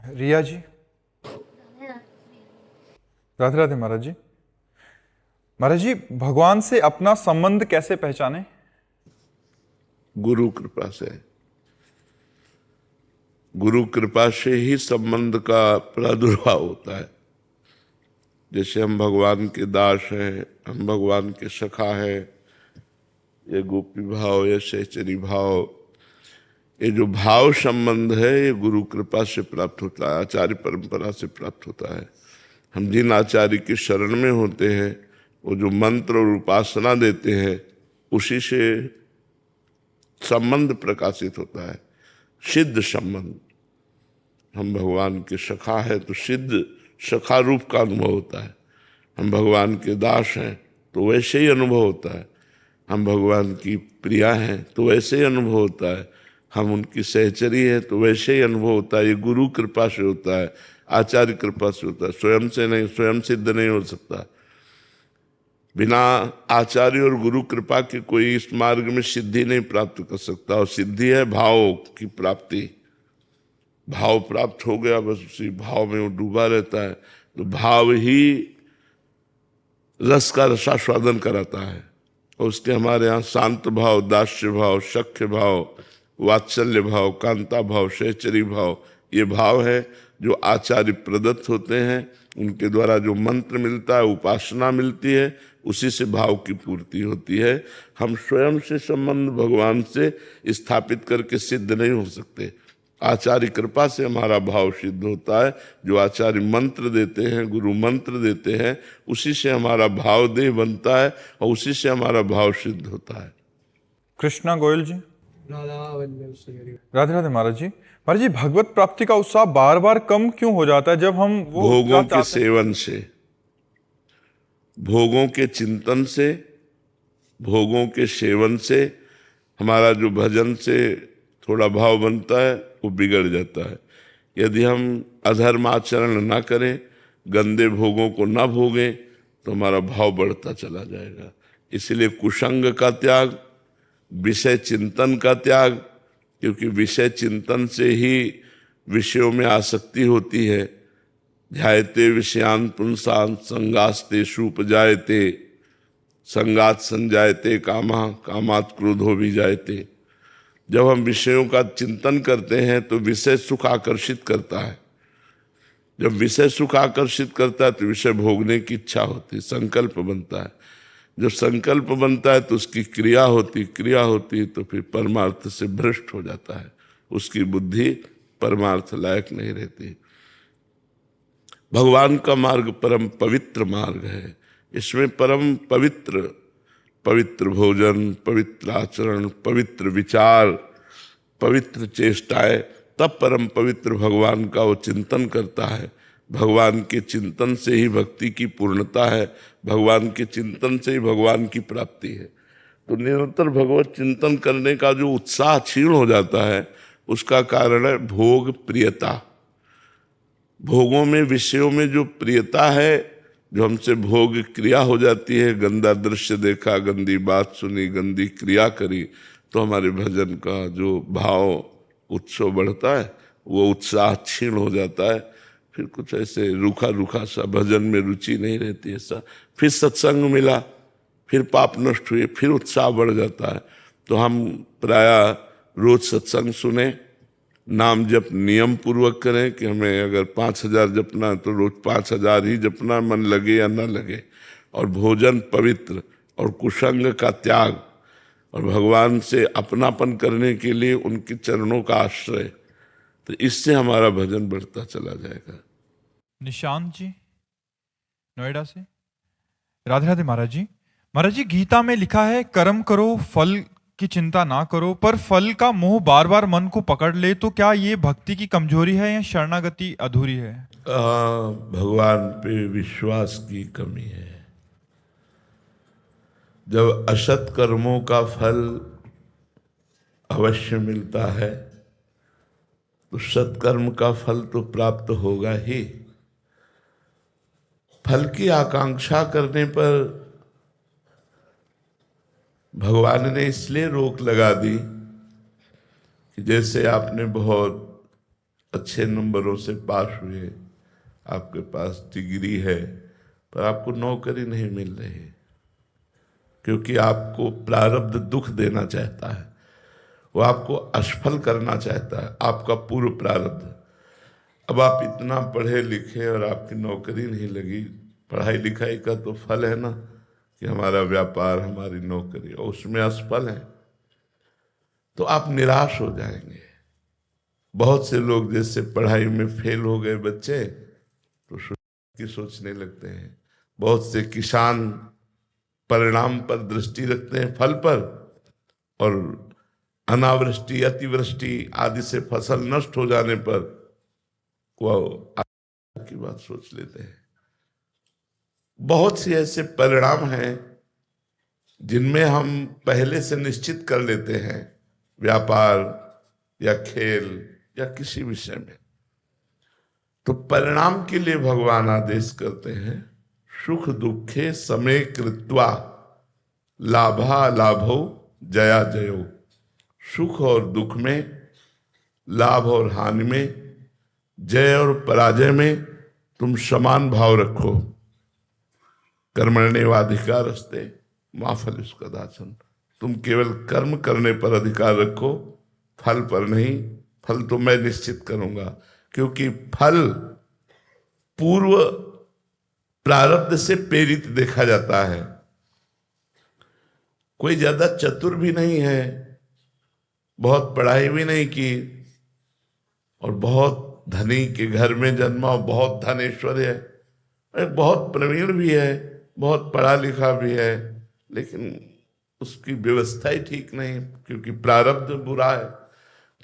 रिया जी। राधे राधे महाराज जी। महाराज जी, भगवान से अपना संबंध कैसे पहचाने? गुरु कृपा से। गुरु कृपा से ही संबंध का प्रादुर्भाव होता है। जैसे हम भगवान के दास हैं, हम भगवान के सखा हैं, ये गोपी भाव, ये सहचरी भाव, ये जो भाव संबंध है ये गुरु कृपा से प्राप्त होता है, आचार्य परंपरा से प्राप्त होता है। हम जिन आचार्य की शरण में होते हैं, वो जो मंत्र और उपासना देते हैं, उसी से संबंध प्रकाशित होता है, सिद्ध संबंध। हम भगवान के सखा है तो सिद्ध सखा रूप का अनुभव होता है। हम भगवान के दास हैं तो वैसे ही अनुभव होता है। हम भगवान की प्रिया हैं तो वैसे ही अनुभव होता है। हम उनकी सहचरी है तो वैसे ही अनुभव होता है। ये गुरु कृपा से होता है, आचार्य कृपा से होता है, स्वयं से नहीं, स्वयं सिद्ध नहीं हो सकता। बिना आचार्य और गुरु कृपा के कोई इस मार्ग में सिद्धि नहीं प्राप्त कर सकता। और सिद्धि है भाव की प्राप्ति। भाव प्राप्त हो गया, बस उसी भाव में वो डूबा रहता है। तो भाव ही रस का रसास्वादन कराता है। और उसके हमारे यहाँ शांत भाव, दास्य भाव, सख्य भाव, वात्सल्य भाव, कांता भाव, सहचरी भाव, ये भाव है जो आचार्य प्रदत्त होते हैं। उनके द्वारा जो मंत्र मिलता है, उपासना मिलती है, उसी से भाव की पूर्ति होती है। हम स्वयं से संबंध भगवान से स्थापित करके सिद्ध नहीं हो सकते। आचार्य कृपा से हमारा भाव सिद्ध होता है। जो आचार्य मंत्र देते हैं, गुरु मंत्र देते हैं, उसी से हमारा भाव देह बनता है और उसी से हमारा भाव सिद्ध होता है। कृष्णा गोयल जी। राधे राधे महाराज जी। महाराज जी, भगवत प्राप्ति का उत्साह बार बार कम क्यों हो जाता है जब हम वो भोगों के चाहते हैं? सेवन से, भोगों के चिंतन से, भोगों के सेवन से हमारा जो भजन से थोड़ा भाव बनता है वो बिगड़ जाता है। यदि हम अधर्म आचरण ना करें, गंदे भोगों को ना भोगें, तो हमारा भाव बढ़ता चला जाएगा। इसलिए कुसंग का त्याग, विषय चिंतन का त्याग, क्योंकि विषय चिंतन से ही विषयों में आसक्ति होती है। ध्यायते विषयान पुंसान संगास्ते उपजायते, संगात संजायते कामा, कामात क्रोधो भी जायते। जब हम विषयों का चिंतन करते हैं तो विषय सुख आकर्षित करता है। जब विषय सुख आकर्षित करता है तो विषय भोगने की इच्छा होती है, संकल्प बनता है। जब संकल्प बनता है तो उसकी क्रिया होती, क्रिया होती तो फिर परमार्थ से भ्रष्ट हो जाता है। उसकी बुद्धि परमार्थ लायक नहीं रहती। भगवान का मार्ग परम पवित्र मार्ग है। इसमें परम पवित्र, पवित्र भोजन, पवित्र आचरण, पवित्र विचार, पवित्र चेष्टाएं, तब परम पवित्र भगवान का वो चिंतन करता है। भगवान के चिंतन से ही भक्ति की पूर्णता है। भगवान के चिंतन से ही भगवान की प्राप्ति है। तो निरंतर भगवत चिंतन करने का जो उत्साह क्षीण हो जाता है, उसका कारण है भोग प्रियता। भोगों में, विषयों में जो प्रियता है, जो हमसे भोग क्रिया हो जाती है, गंदा दृश्य देखा, गंदी बात सुनी, गंदी क्रिया करी, तो हमारे भजन का जो भाव उत्सव बढ़ता है, वो उत्साह क्षीण हो जाता है। फिर कुछ ऐसे रूखा रूखा सा, भजन में रुचि नहीं रहती ऐसा। फिर सत्संग मिला, फिर पाप नष्ट हुए, फिर उत्साह बढ़ जाता है। तो हम प्रायः रोज सत्संग सुने, नाम जप नियम पूर्वक करें कि हमें अगर 5000 जपना है तो रोज 5000 ही जपना, मन लगे या ना लगे। और भोजन पवित्र, और कुसंग का त्याग, और भगवान से अपनापन करने के लिए उनके चरणों का आश्रय। तो इससे हमारा भजन बढ़ता चला जाएगा। निशांत जी, नोएडा से। राधे राधे महाराज जी। महाराज जी, गीता में लिखा है कर्म करो, फल की चिंता ना करो, पर फल का मोह बार बार मन को पकड़ ले, तो क्या ये भक्ति की कमजोरी है या शरणागति अधूरी है? भगवान पे विश्वास की कमी है। जब असत कर्मों का फल अवश्य मिलता है तो सत्कर्म का फल तो प्राप्त होगा ही। फल की आकांक्षा करने पर भगवान ने इसलिए रोक लगा दी कि जैसे आपने बहुत अच्छे नंबरों से पास हुए, आपके पास डिग्री है, पर आपको नौकरी नहीं मिल रही, क्योंकि आपको प्रारब्ध दुख देना चाहता है, वो आपको असफल करना चाहता है, आपका पूर्व प्रारब्ध। अब आप इतना पढ़े लिखे और आपकी नौकरी नहीं लगी, पढ़ाई लिखाई का तो फल है ना कि हमारा व्यापार, हमारी नौकरी, और उसमें असफल है तो आप निराश हो जाएंगे। बहुत से लोग जैसे पढ़ाई में फेल हो गए बच्चे तो की सोचने लगते हैं। बहुत से किसान परिणाम पर दृष्टि रखते हैं, फल पर, और अनावृष्टि, अतिवृष्टि आदि से फसल नष्ट हो जाने पर वो की बात सोच लेते हैं। बहुत से ऐसे परिणाम हैं जिनमें हम पहले से निश्चित कर लेते हैं, व्यापार या खेल या किसी विषय में, तो परिणाम के लिए भगवान आदेश करते हैं, सुख दुखे समय कृत्वा लाभा लाभो जया जयो। सुख और दुख में, लाभ और हानि में, जय और पराजय में तुम समान भाव रखो। कर्मण्येवाधिकारस्ते मा फलेषु कदाचन। तुम केवल कर्म करने पर अधिकार रखो, फल पर नहीं। फल तो मैं निश्चित करूंगा, क्योंकि फल पूर्व प्रारब्ध से प्रेरित देखा जाता है। कोई ज्यादा चतुर भी नहीं है, बहुत पढ़ाई भी नहीं की, और बहुत धनी के घर में जन्मा, बहुत धन ऐश्वर्य है, बहुत प्रवीण भी है, बहुत पढ़ा लिखा भी है, लेकिन उसकी व्यवस्था ही ठीक नहीं, क्योंकि प्रारब्ध बुरा है।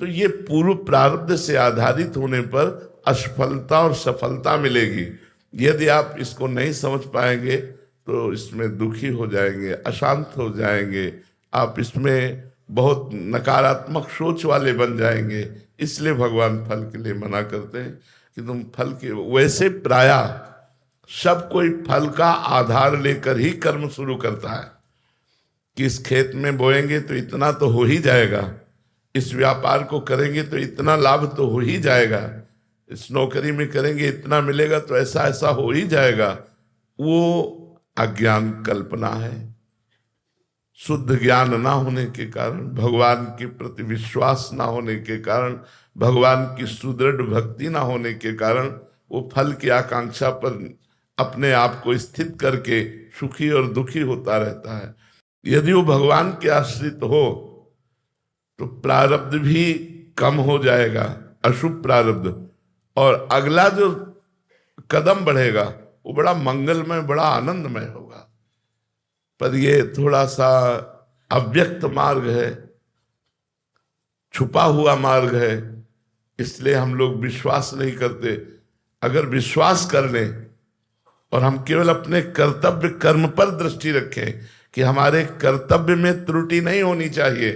तो ये पूर्व प्रारब्ध से आधारित होने पर असफलता और सफलता मिलेगी। यदि आप इसको नहीं समझ पाएंगे तो इसमें दुखी हो जाएंगे, अशांत हो जाएंगे, आप इसमें बहुत नकारात्मक सोच वाले बन जाएंगे। इसलिए भगवान फल के लिए मना करते हैं कि तुम फल के, वैसे प्रायः सब कोई फल का आधार लेकर ही कर्म शुरू करता है कि इस खेत में बोएंगे तो इतना तो हो ही जाएगा, इस व्यापार को करेंगे तो इतना लाभ तो हो ही जाएगा, इस नौकरी में करेंगे इतना मिलेगा तो ऐसा ऐसा हो ही जाएगा। वो अज्ञान कल्पना है। शुद्ध ज्ञान ना होने के कारण, भगवान के प्रति विश्वास ना होने के कारण, भगवान की सुदृढ़ भक्ति ना होने के कारण वो फल की आकांक्षा पर अपने आप को स्थित करके सुखी और दुखी होता रहता है। यदि वो भगवान के आश्रित हो तो प्रारब्ध भी कम हो जाएगा, अशुभ प्रारब्ध, और अगला जो कदम बढ़ेगा वो बड़ा मंगलमय, बड़ा आनंदमय होगा। पर ये थोड़ा सा अव्यक्त मार्ग है, छुपा हुआ मार्ग है, इसलिए हम लोग विश्वास नहीं करते। अगर विश्वास कर लें और हम केवल अपने कर्तव्य कर्म पर दृष्टि रखें कि हमारे कर्तव्य में त्रुटि नहीं होनी चाहिए,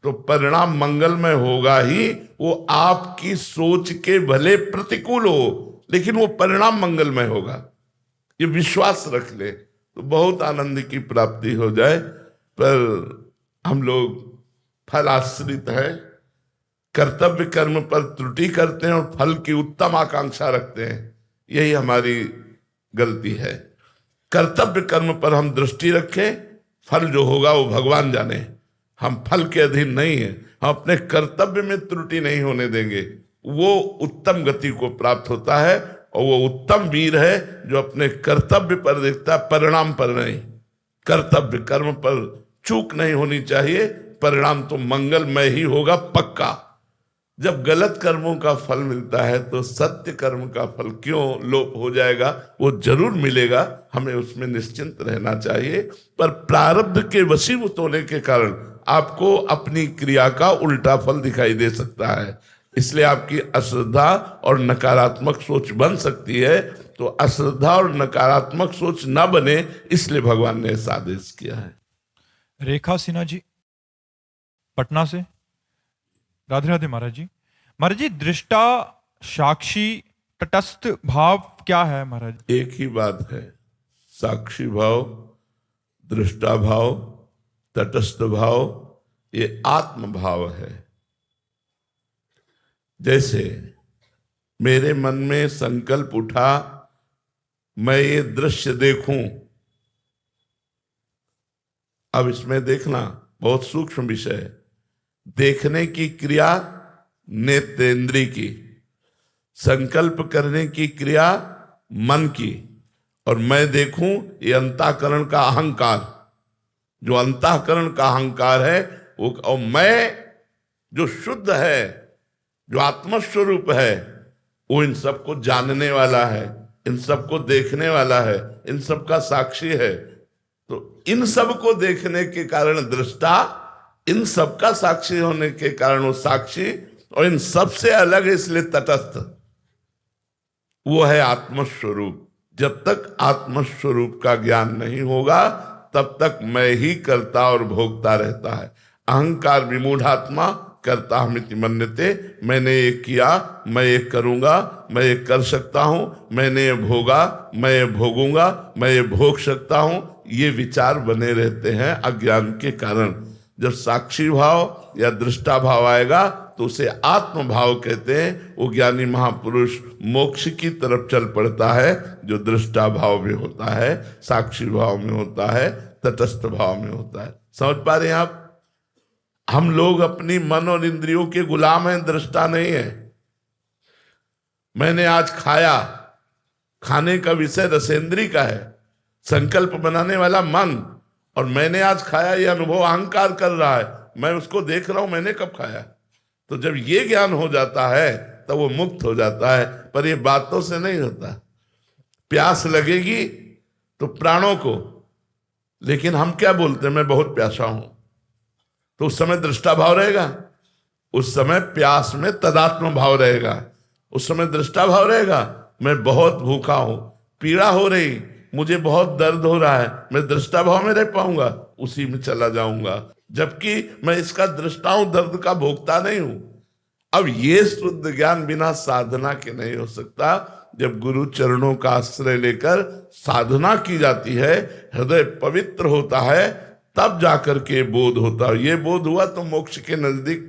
तो परिणाम मंगलमय होगा ही। वो आपकी सोच के भले प्रतिकूल हो, लेकिन वो परिणाम मंगलमय होगा। ये विश्वास रख ले तो बहुत आनंद की प्राप्ति हो जाए। पर हम लोग फल आश्रित है, कर्तव्य कर्म पर त्रुटि करते हैं और फल की उत्तम आकांक्षा रखते हैं, यही हमारी गलती है। कर्तव्य कर्म पर हम दृष्टि रखें, फल जो होगा वो भगवान जाने, हम फल के अधीन नहीं है। हम अपने कर्तव्य में त्रुटि नहीं होने देंगे, वो उत्तम गति को प्राप्त होता है। और वो उत्तम वीर है जो अपने कर्तव्य पर देखता है, परिणाम पर नहीं। कर्तव्य कर्म पर चूक नहीं होनी चाहिए, परिणाम तो मंगलमय ही होगा पक्का। जब गलत कर्मों का फल मिलता है तो सत्य कर्म का फल क्यों लोप हो जाएगा? वो जरूर मिलेगा, हमें उसमें निश्चिंत रहना चाहिए। पर प्रारब्ध के वशीभूत होने के कारण आपको अपनी क्रिया का उल्टा फल दिखाई दे सकता है, इसलिए आपकी अश्रद्धा और नकारात्मक सोच बन सकती है। तो अश्रद्धा और नकारात्मक सोच न बने, इसलिए भगवान ने ऐसा आदेश किया है। रेखा सिन्हा जी पटना से, राधे राधे महाराज जी। महाराज जी, दृष्टा, साक्षी, तटस्थ भाव क्या है महाराज? एक ही बात है, साक्षी भाव, दृष्टा भाव, तटस्थ भाव, ये आत्म भाव है। जैसे मेरे मन में संकल्प उठा मैं ये दृश्य देखूं। अब इसमें देखना बहुत सूक्ष्म विषय है। देखने की क्रिया नेत्रेंद्रिय की, संकल्प करने की क्रिया मन की, और मैं देखूं ये अंतःकरण का अहंकार, जो अंतःकरण का अहंकार है वो, और मैं जो शुद्ध है, जो आत्मस्वरूप है, वो इन सबको जानने वाला है, इन सबको देखने वाला है, इन सब का साक्षी है। तो इन सब को देखने के कारण दृष्टा, इन सब का साक्षी होने के कारण वो साक्षी, और इन सब से अलग है इसलिए तटस्थ। वो है आत्मस्वरूप। जब तक आत्मस्वरूप का ज्ञान नहीं होगा तब तक मैं ही करता और भोगता रहता है। अहंकार विमूढ़ात्मा करता हमिति मन्यते, मैंने ये किया, मैं ये करूंगा, मैं ये कर सकता हूं, मैंने ये भोगा, मैं ये भोगूंगा, मैं ये भोग सकता हूं, ये विचार बने रहते हैं अज्ञान के कारण। जब साक्षी भाव या दृष्टा भाव आएगा तो उसे आत्म भाव कहते हैं। वो ज्ञानी महापुरुष मोक्ष की तरफ चल पड़ता है, जो दृष्टा भाव में होता है, साक्षी भाव में होता है, तटस्थ भाव में होता है। समझ पा रहे हैं आप? हम लोग अपनी मन और इंद्रियों के गुलाम हैं, दृष्टा नहीं है। मैंने आज खाया, खाने का विषय रसेंद्री का है, संकल्प बनाने वाला मन, और मैंने आज खाया ये अनुभव अहंकार कर रहा है, मैं उसको देख रहा हूं मैंने कब खाया। तो जब ये ज्ञान हो जाता है तब वो मुक्त हो जाता है। पर ये बातों से नहीं होता। प्यास लगेगी तो प्राणों को, लेकिन हम क्या बोलते हैं, मैं बहुत प्यासा हूं, तो उस समय दृष्टा भाव रहेगा, उस समय प्यास में तदात्म भाव रहेगा, उस समय दृष्टा भाव रहेगा। मैं बहुत भूखा हूं, पीड़ा हो रही, मुझे बहुत दर्द हो रहा है, मैं दृष्टा भाव में रह पाऊंगा, उसी में चला जाऊंगा, जबकि मैं इसका दृष्टा हूं, दर्द का भोगता नहीं हूं। अब ये शुद्ध ज्ञान बिना साधना के नहीं हो सकता। जब गुरु चरणों का आश्रय लेकर साधना की जाती है, हृदय पवित्र होता है, तब जाकर के बोध होता है। ये बोध हुआ तो मोक्ष के नजदीक